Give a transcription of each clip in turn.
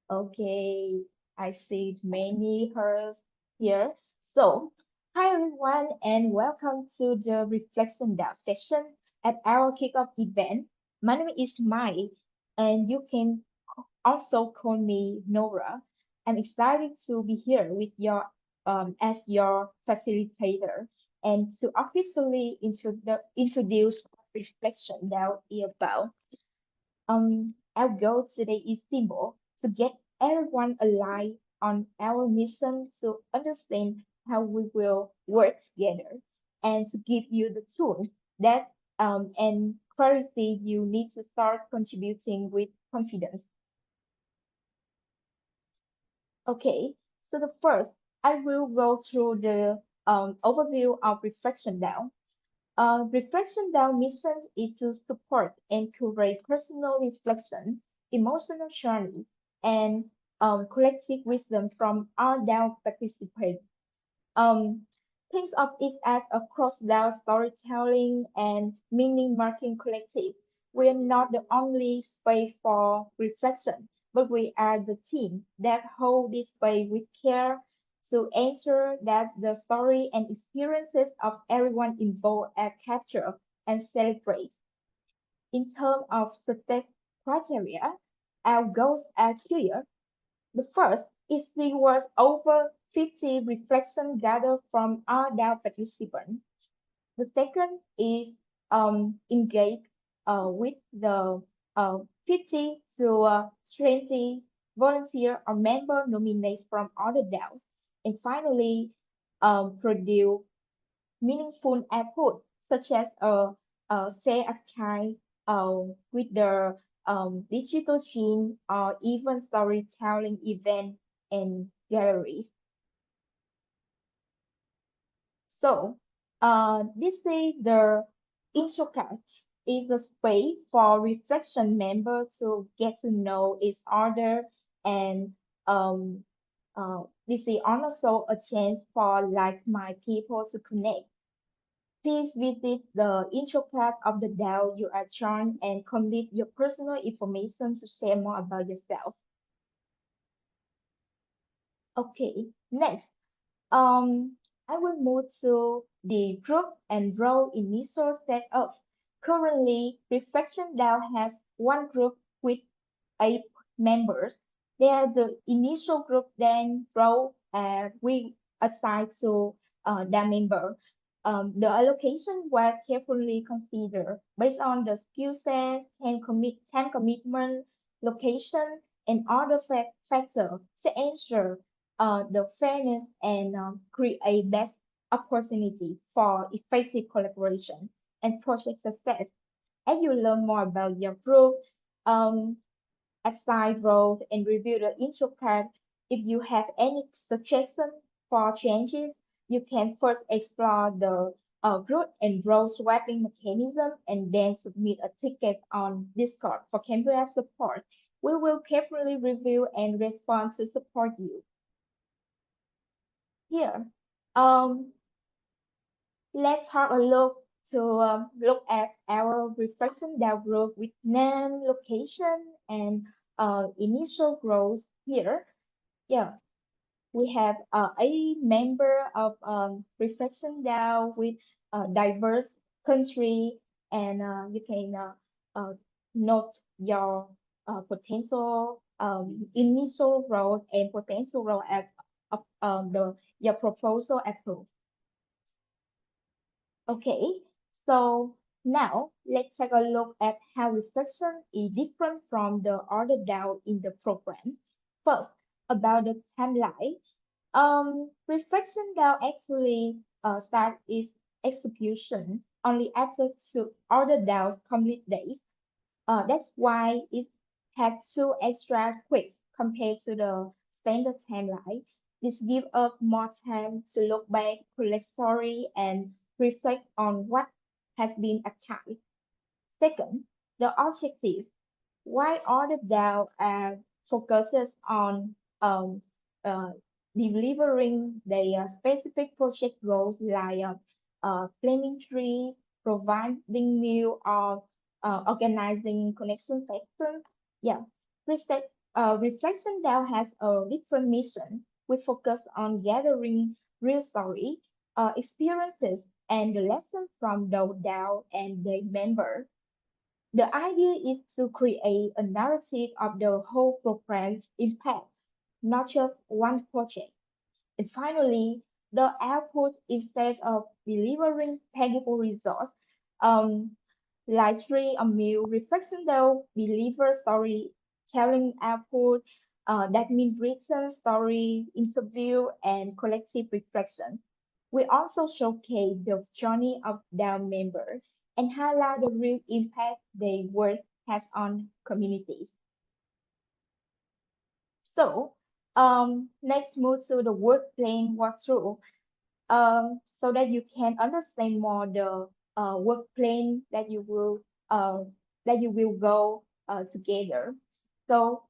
Okay, I see many hers here. So, hi everyone, and welcome to the Reflection Down session at our kickoff event. My name is Mai, and you can also call me Nora. I'm excited to be here with your as your facilitator and to officially introduce what Reflection Down is about. Our goal today is simple to get everyone aligned on our mission to understand how we will work together and to give you the tools that and clarity you need to start contributing with confidence. Okay, so the first, I will go through the overview of Reflection Down. Reflection Down mission is to support and curate personal reflection, emotional journeys, and collective wisdom from our DAO participants. Um, think of it as a cross-DAO storytelling and meaning marking collective. We are not the only space for reflection, but we are the team that hold this space with care to ensure that the story and experiences of everyone involved are captured and celebrated. In terms of success criteria, our goals are clear. The first is reward over 50 reflections gathered from our DAO participants. The second is engage with the 50 to 20 volunteer or member nominated from other DAOs. And finally, produce meaningful output such as a say archive with the digital gene or even storytelling event and galleries. So this is the intro is the space for reflection members to get to know each other and um, this is also a chance for like-minded people to connect. Please visit the intro part of the DAO you are joined and complete your personal information to share more about yourself. Okay, next, I will move to the group and role initial setup. Currently, Reflection DAO has one group with 8 members. They are the initial group, then role we assign to that member. The allocation was carefully considered based on the skill set, time commitment, location, and other factors to ensure the fairness and create best opportunity for effective collaboration and project success. As you learn more about your group, um, assign roles, and review the intro card, if you have any suggestions for changes, you can first explore the group and role swapping mechanism and then submit a ticket on Discord for Cambria support. We will carefully review and respond to support you. Here, um, let's have a look at our reflection dial group with name, location, and initial growth here. Yeah, we have a member of reflection DAO with diverse country, and you can note your potential initial role and potential role at the your proposal approved. Okay, so now let's take a look at how reflection is different from the other DAO in the program. First, about the timeline. Reflection DAO actually start its execution only after two other DAOs complete days. That's why it had two extra quicks compared to the standard timeline. This gives us more time to look back, collect story, and reflect on what has been achieved. Second, the objective. Why all the DAO focuses on uh, delivering their specific project goals like planning trees, providing meal, or organizing connection sessions. Yeah, research Reflection DAO has a different mission. We focus on gathering real story, experiences, and the lessons from the DAO and their member. The idea is to create a narrative of the whole program's impact, not just one project. And finally, the output instead of delivering tangible results, um, likely a meal reflection though deliver storytelling output, that means written story, interview, and collective reflection. We also showcase the journey of their members and highlight the real impact their work has on communities. So, let's move to the work plan walkthrough, so that you can understand more the work plan uh, that you will go together. So,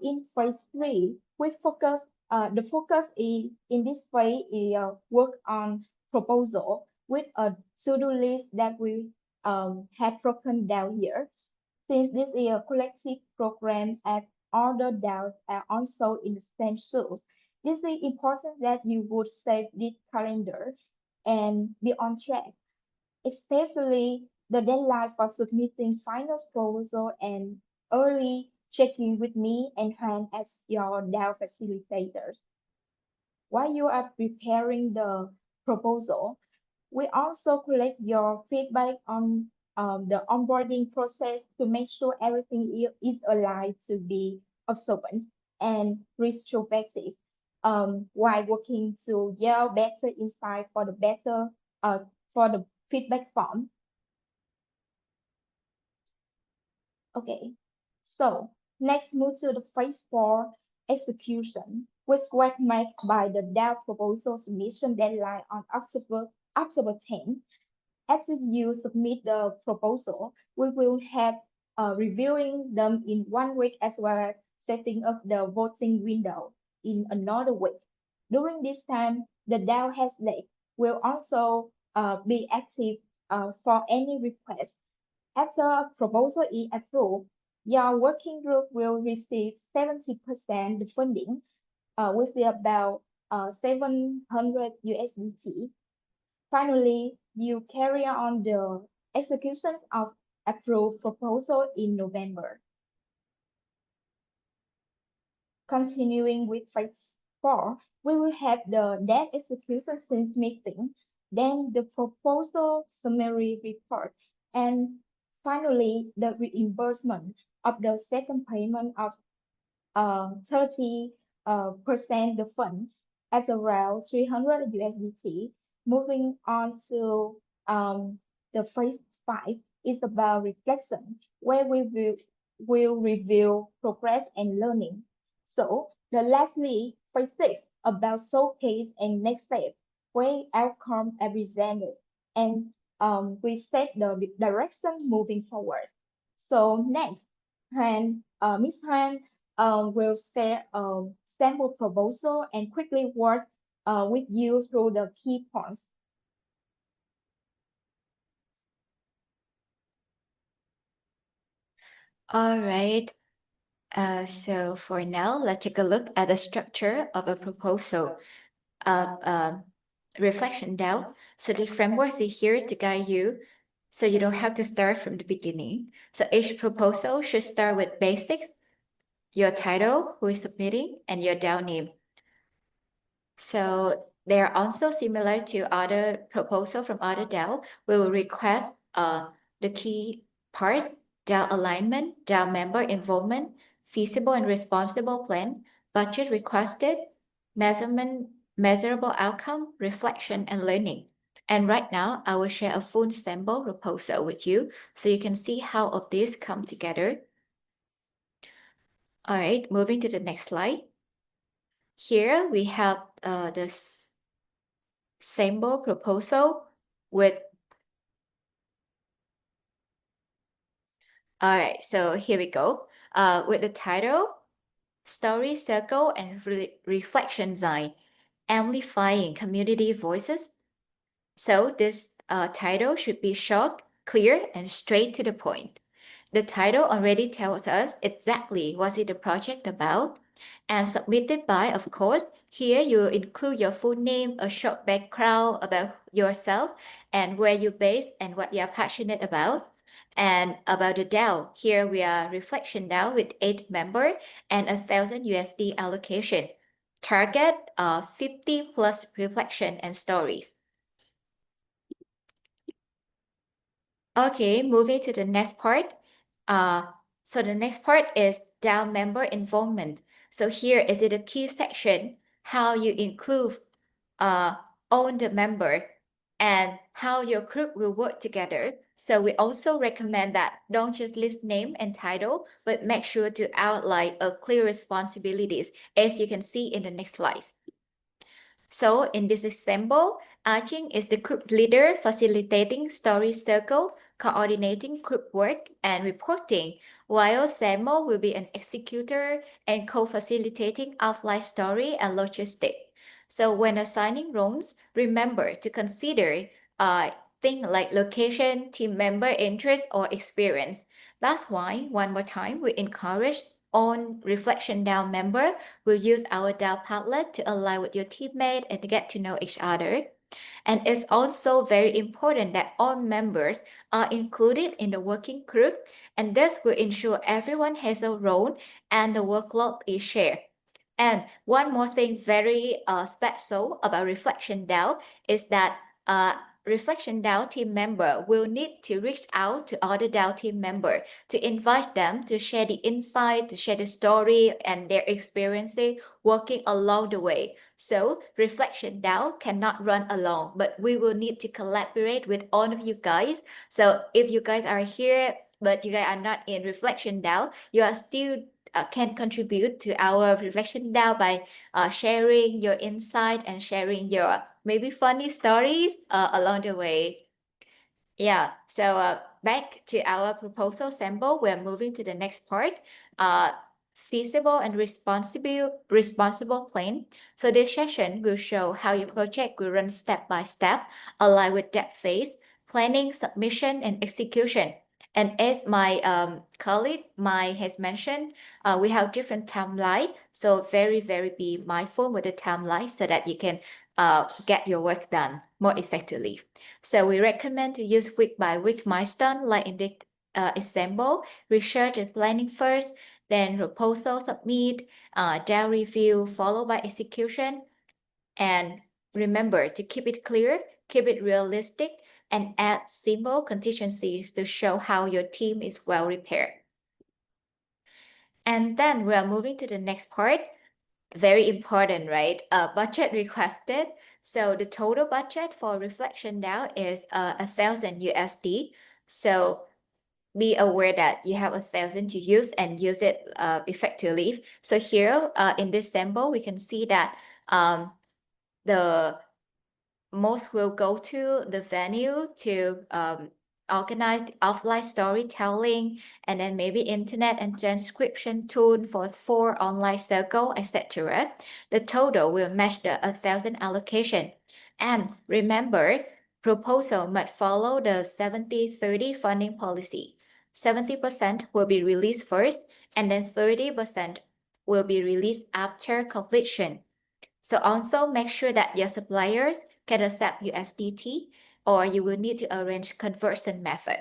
in phase three, we focus. The focus in this phase is work on proposal with a to-do list that we have broken down here. Since this is a collective program and all the DAOs are also in the same shoes, this is important that you would save this calendar and be on track, especially the deadline for submitting final proposal and early checking with me and Han as your DAO facilitators. While you are preparing the proposal, we also collect your feedback on the onboarding process to make sure everything is aligned to be observant and retrospective, while working to yield better insight uh, for the feedback form. Okay, so next move to the phase four execution, which was made by the DAO proposal submission deadline on October 10th. After you submit the proposal, we will have reviewing them in 1 week as well as setting up the voting window in another week. During this time, the DAO hashtag will also be active for any request. After a proposal is approved, your working group will receive 70% the funding, which is about 700 USDT. Finally, you carry on the execution of approved proposal in November. Continuing with phase four, we will have the debt execution since meeting, then the proposal summary report, and finally the reimbursement of the second payment of 30 percent the fund as around 300 USDT. Moving on to the phase five is about reflection, where we will review progress and learning. So the lastly, phase six about showcase and next step, where outcome are presented and we set the direction moving forward. So next, Miss Han will share a sample proposal and quickly work with you through the key points. All right. So for now, let's take a look at the structure of a proposal of reflection DAO. So the frameworks is here to guide you so you don't have to start from the beginning. So each proposal should start with basics, your title, who is submitting, and your DAO name. So they are also similar to other proposal from other DAO. We will request the key parts, DAO alignment, DAO member involvement, feasible and responsible plan, budget requested, measurement, measurable outcome, reflection, and learning. And right now, I will share a full sample proposal with you so you can see how of these come together. All right, moving to the next slide. Here we have this sample proposal with, all right, so here we go. With the title, Story Circle and Reflection Design, Amplifying Community Voices. So this title should be short, clear, and straight to the point. The title already tells us exactly what is the project about. And submitted by, of course, here you include your full name, a short background about yourself, and where you're based and what you're passionate about. And about the DAO, here we are Reflection DAO with 8 members and 1,000 USD allocation. Target 50 plus reflection and stories. Okay, moving to the next part. So the next part is DAO member involvement. So here is it a key section, how you include all the member and how your group will work together. So we also recommend that don't just list name and title, but make sure to outline a clear responsibilities, as you can see in the next slide. So in this example, Arching is the group leader facilitating story circle, coordinating group work and reporting, while Samo will be an executor and co-facilitating offline story and logistic. So when assigning roles, remember to consider things like location, team member interest, or experience. That's why, one more time, we encourage on Reflection DAO member will use our DAO Padlet to align with your teammate and to get to know each other. And it's also very important that all members are included in the working group, and this will ensure everyone has a role and the workload is shared. And one more thing very special about Reflection DAO is that Reflection DAO team member will need to reach out to other DAO team member to invite them to share the insight, to share the story and their experiences working along the way. So Reflection DAO cannot run alone, but we will need to collaborate with all of you guys. So if you guys are here, but you guys are not in Reflection DAO, you are still can contribute to our Reflection DAO by sharing your insight and sharing your maybe funny stories along the way. Yeah, so back to our proposal sample, we're moving to the next part. Feasible and responsible plan. So this session will show how your project will run step by step, align with that phase, planning, submission, and execution. And as my colleague Mai has mentioned, we have different timeline. So very be mindful with the timeline so that you can get your work done more effectively. So we recommend to use week by week milestone like in the example, research and planning first, then proposal submit, DAO review, followed by execution. And remember to keep it clear, keep it realistic, and add simple contingencies to show how your team is well prepared. And then we are moving to the next part. Very important, right? Budget requested. So the total budget for Reflection DAO is 1,000 USD. So be aware that you have 1,000 to use and use it effectively. So here in this sample, we can see that the most will go to the venue to organize offline storytelling, and then maybe internet and transcription tool for online circle, etc. The total will match the 1,000 allocation. And remember, proposal must follow the 70-30 funding policy. 70% will be released first, and then 30% will be released after completion. So also make sure that your suppliers can accept USDT, or you will need to arrange conversion method.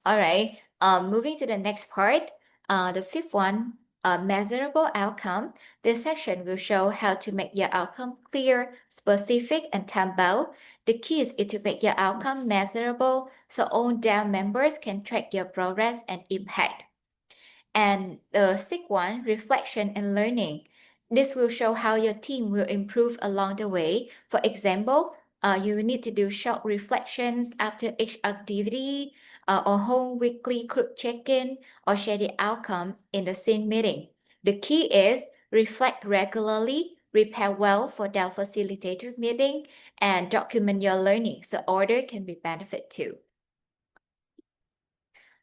All right, moving to the next part, the fifth one, measurable outcome. This section will show how to make your outcome clear, specific, and time-bound. The key is to make your outcome measurable so all DAO members can track your progress and impact. And the sixth one, reflection and learning. This will show how your team will improve along the way. For example, you need to do short reflections after each activity, or hold weekly group check-in, or share the outcome in the same meeting. The key is reflect regularly, prepare well for DAO facilitator meeting, and document your learning so order can be benefit too.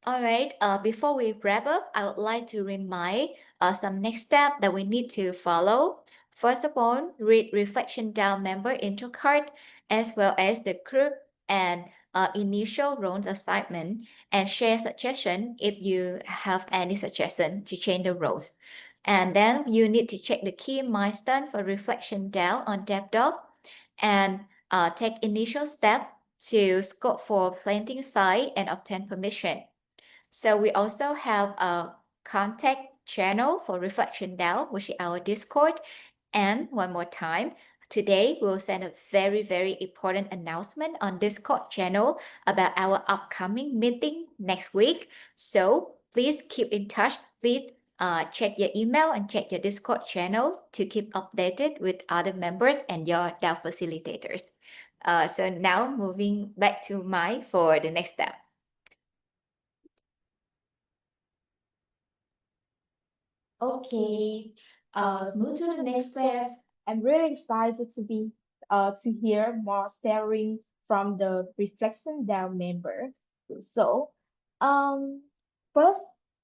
All right, before we wrap up, I would like to remind some next step that we need to follow. First of all, read Reflection DAO member intro card as well as the group and initial roles assignment and share suggestion if you have any suggestion to change the roles. And then you need to check the key milestone for reflection down on DevDoc and take initial step to scope for planting site and obtain permission. So we also have a contact channel for Reflection DAO, which is our Discord. And one more time, today we'll send a very, very important announcement on Discord channel about our upcoming meeting next week. So please keep in touch. Please check your email and check your Discord channel to keep updated with other members and your DAO facilitators. So now moving back to Mai for the next step. Okay. Let's move to the next step. I'm really excited to hear more sharing from the Reflection Down member. So, um, first,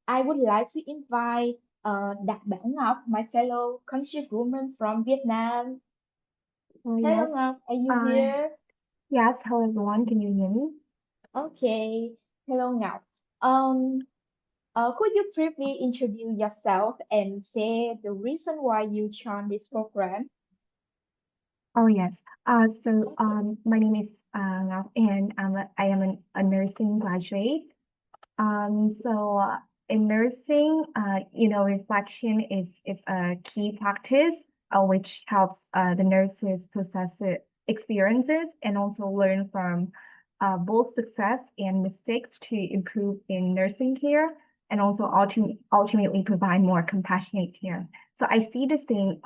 I would like to invite Đạt Bảo Ngọc, my fellow country woman from Vietnam. Hello, Yes. Ngọc, are you Uh, here? yes. Hello, everyone. Can you hear me? Okay. Hello, Ngọc. Um, could you briefly introduce yourself and say the reason why you joined this program? Oh, yes. My name is Ngọc, and I am a nursing graduate. In nursing, reflection is a key practice, which helps the nurses process experiences and also learn from both success and mistakes to improve in nursing care and also ultimately provide more compassionate care. So I see the same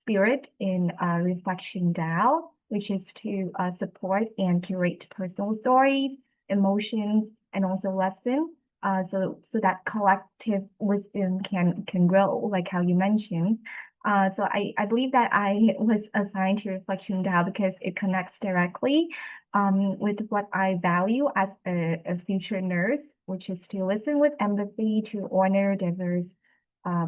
spirit in Reflection DAO, which is to support and curate personal stories, emotions, and also lesson so that collective wisdom can grow, like how you mentioned. I believe that I was assigned to Reflection DAO because it connects directly with what I value as a future nurse, which is to listen with empathy, to honor diverse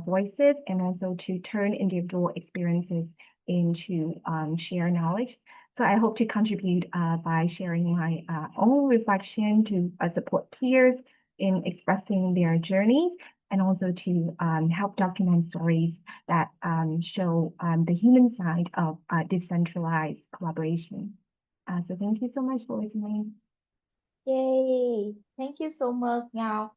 voices, and also to turn individual experiences into shared knowledge. So I hope to contribute by sharing my own reflection to support peers in expressing their journeys and also to help document stories that show the human side of decentralized collaboration. So thank you so much for listening. Yay! Thank you so much, Ngọc,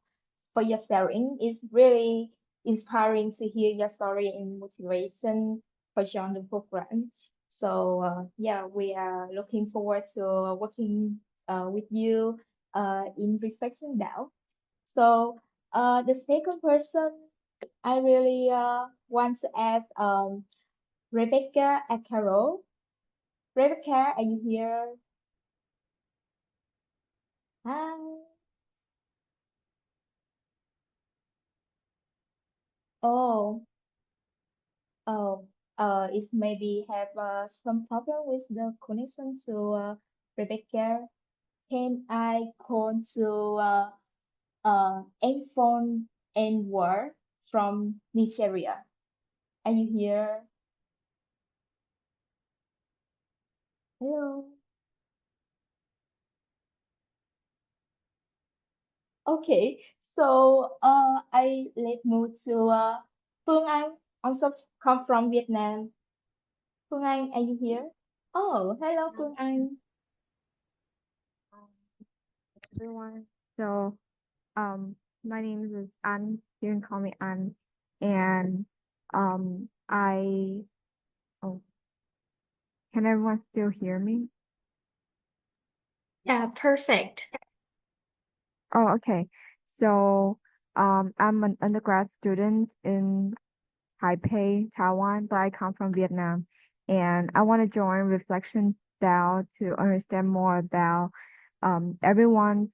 for your sharing. It's really inspiring to hear your story and motivation for joining the program. So yeah, we are looking forward to working with you in Reflection DAO. So the second person I really want to ask Rebecca Acaro. Rebecca, are you here? Hi. Oh, oh, it's maybe have some problem with the connection to Rebecca. Can I call to Phone and Word from Nigeria? Are you here? Hello. Okay, so let's move to Phương Anh, also come from Vietnam. Phương Anh, are you here? Oh, hello Phương Anh. Everyone. So, my name is An. You can call me An. And I oh, can everyone still hear me? Yeah, perfect. Oh, okay. So, I'm an undergrad student in Taipei, Taiwan, but I come from Vietnam, and I want to join Reflection DAO to understand more about everyone's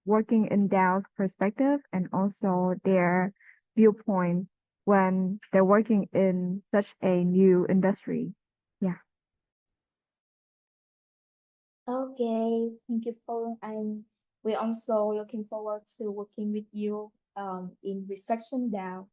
working in DAO's perspective and also their viewpoint when they're working in such a new industry. Yeah. Okay, thank you Phương Anh. We're also looking forward to working with you in Reflection DAO.